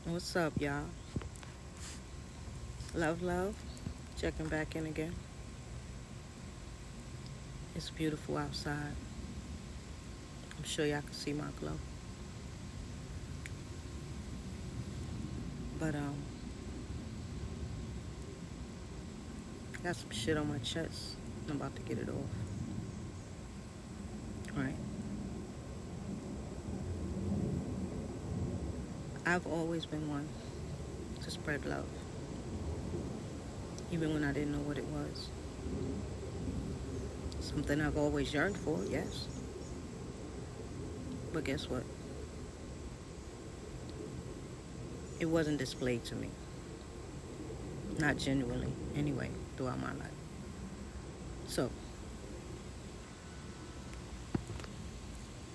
What's up, y'all? Love, love. Checking back in again. It's beautiful outside. I'm sure y'all can see my glow. But I got some shit on my chest. I'm about to get it off. Right. I've always been one to spread love, even when I didn't know what it was. Something I've always yearned for, yes. But guess what? It wasn't displayed to me. Not genuinely, anyway, throughout my life. So,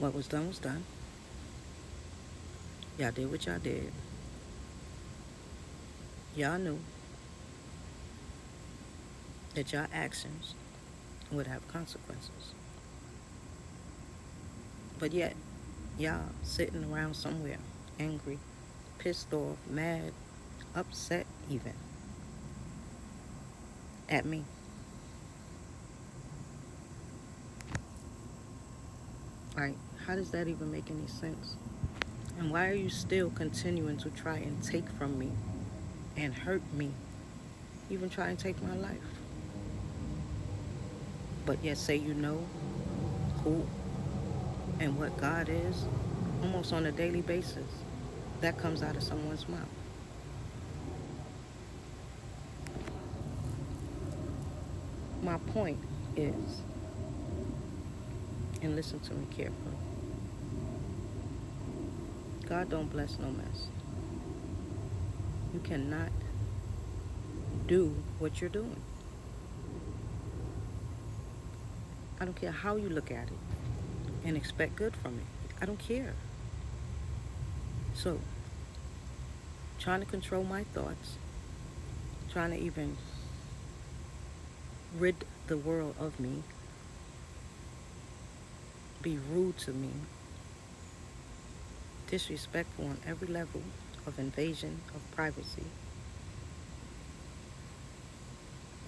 what was done was done. Y'all did what y'all did. Y'all knew that your actions would have consequences. But yet, y'all sitting around somewhere, angry, pissed off, mad, upset even, at me. Right? How does that even make any sense? And why are you still continuing to try and take from me and hurt me, even try and take my life? But yet say you know who and what God is almost on a daily basis. That comes out of someone's mouth. My point is, and listen to me carefully, God don't bless no mess. You cannot do what you're doing. I don't care how you look at it and expect good from it. I don't care. So, trying to control my thoughts, trying to even rid the world of me, be rude to me, disrespectful on every level of invasion of privacy.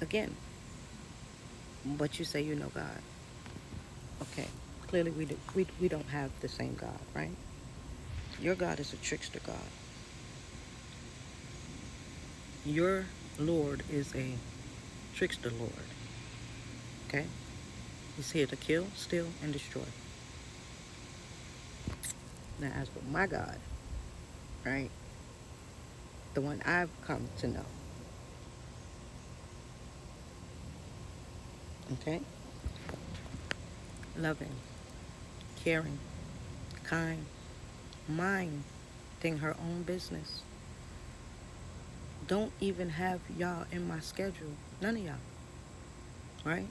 Again, but you say you know God. Okay, clearly we don't have the same God, right? Your God is a trickster God. Your Lord is a trickster Lord, okay? He's here to kill, steal, and destroy. Now, as for my God, right, the one I've come to know, okay, loving, caring, kind, minding her own business. Don't even have y'all in my schedule. None of y'all, right?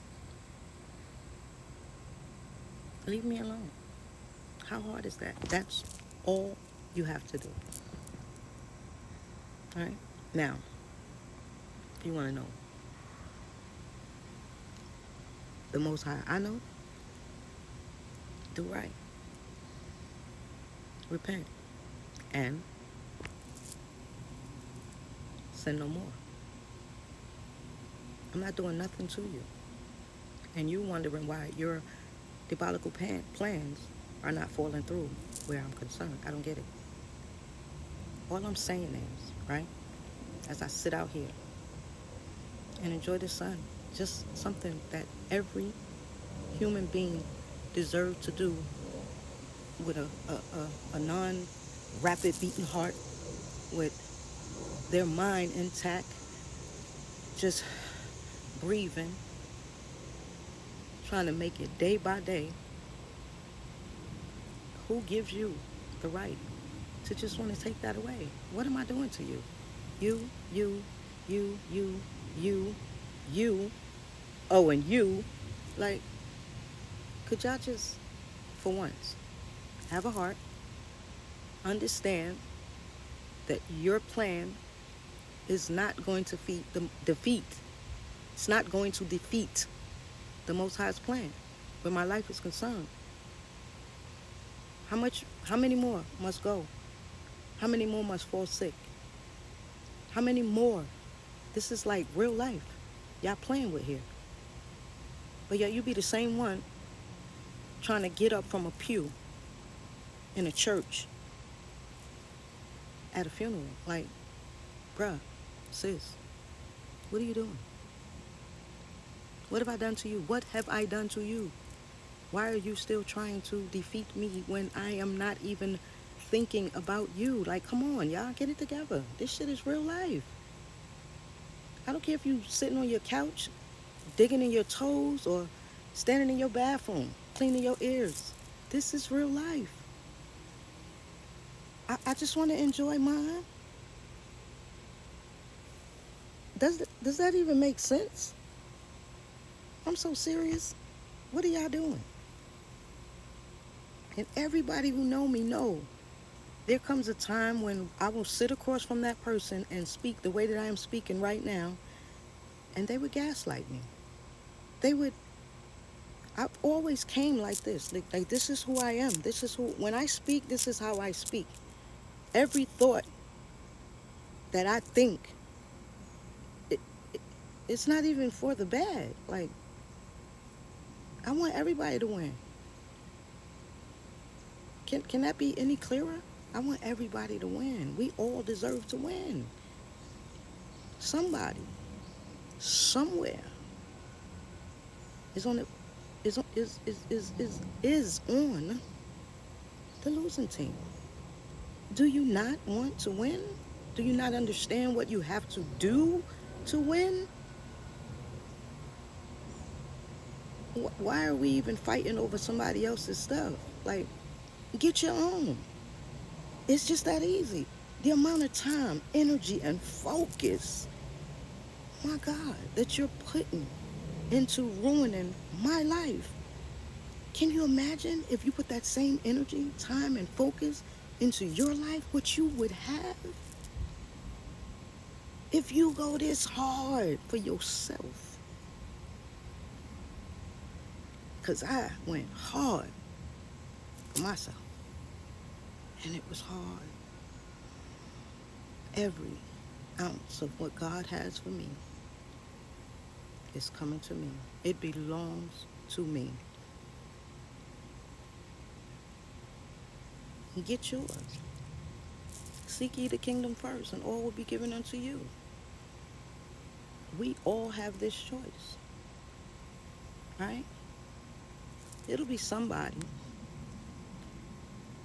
Leave me alone. How hard is that? That's all you have to do, right? Now, if you want to know the Most High, I know, do right, repent, and sin no more. I'm not doing nothing to you. And you wondering why your diabolical plans are not falling through where I'm concerned. I don't get it. All I'm saying is, right, as I sit out here and enjoy the sun, just something that every human being deserves to do with a non-rapid beating heart, with their mind intact, just breathing, trying to make it day by day. Who gives you the right to just want to take that away? What am I doing to you? You, you, you, you, you. Oh, and you. Like, could y'all just, for once, have a heart, understand that your plan is not going to defeat. It's not going to defeat the Most High's plan where my life is concerned. How many more must go? How many more must fall sick? How many more? This is like real life. Y'all playing with here. But yet you be the same one trying to get up from a pew in a church at a funeral. Like, bruh, sis, what are you doing? What have I done to you? What have I done to you? Why are you still trying to defeat me when I am not even thinking about you? Like, come on, y'all, get it together. This shit is real life. I don't care if you sitting on your couch, digging in your toes, or standing in your bathroom, cleaning your ears. This is real life. I just want to enjoy mine. Does that even make sense? I'm so serious. What are y'all doing? And everybody who know me know there comes a time when I will sit across from that person and speak the way that I am speaking right now, and they would gaslight me. I've always came like this. Like this is who I am. This is who, when I speak, this is how I speak. Every thought that I think, it, it, it's not even for the bad. Like, I want everybody to win. Can that be any clearer? I want everybody to win. We all deserve to win. Somebody, somewhere, is on the is on the losing team. Do you not want to win? Do you not understand what you have to do to win? Why are we even fighting over somebody else's stuff? Like, get your own. It's just that easy. The amount of time, energy, and focus, my God, that you're putting into ruining my life. Can you imagine if you put that same energy, time, and focus into your life, what you would have? If you go this hard for yourself. Because I went hard for myself. And it was hard. Every ounce of what God has for me is coming to me. It belongs to me. Get yours. Seek ye the kingdom first, and all will be given unto you. We all have this choice, right? It'll be somebody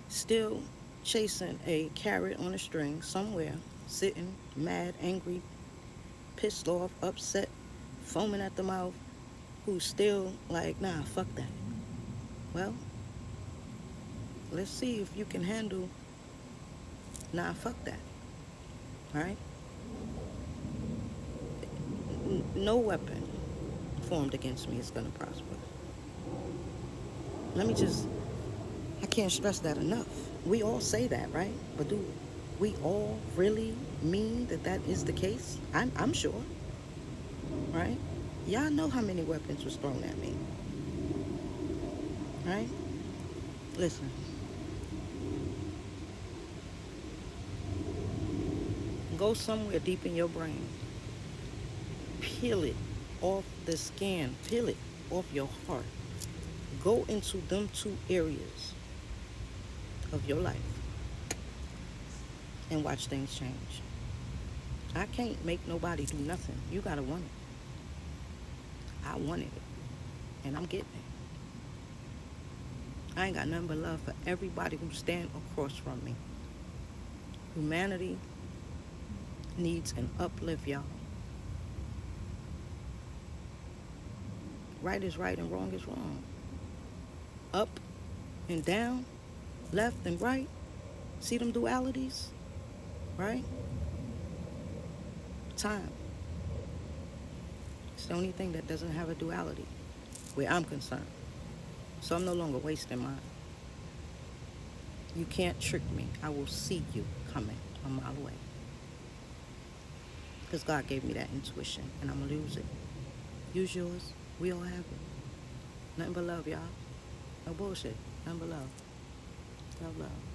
still chasing a carrot on a string somewhere, sitting mad, angry, pissed off, upset, foaming at the mouth, who's still like, nah, fuck that. Well, let's see if you can handle, nah, fuck that, right? No weapon formed against me is going to prosper. I can't stress that enough. We all say that, right? But do we all really mean that that is the case? I'm sure, right? Y'all know how many weapons was thrown at me, right? Listen. Go somewhere deep in your brain. Peel it off the skin. Peel it off your heart. Go into them two areas of your life and watch things change. I can't make nobody do nothing. You gotta want it. I wanted it, and I'm getting it. I ain't got nothing but love for everybody who stand across from me. Humanity needs an uplift, y'all. Right is right and wrong is wrong. Up and down, left and right. See them dualities, right? Time. It's the only thing that doesn't have a duality where I'm concerned. So I'm no longer wasting mine. You can't trick me. I will see you coming a mile away. Because God gave me that intuition, and I'm going to lose it. Use yours. We all have it. Nothing but love, y'all. No bullshit. Nothing but love. Love, love.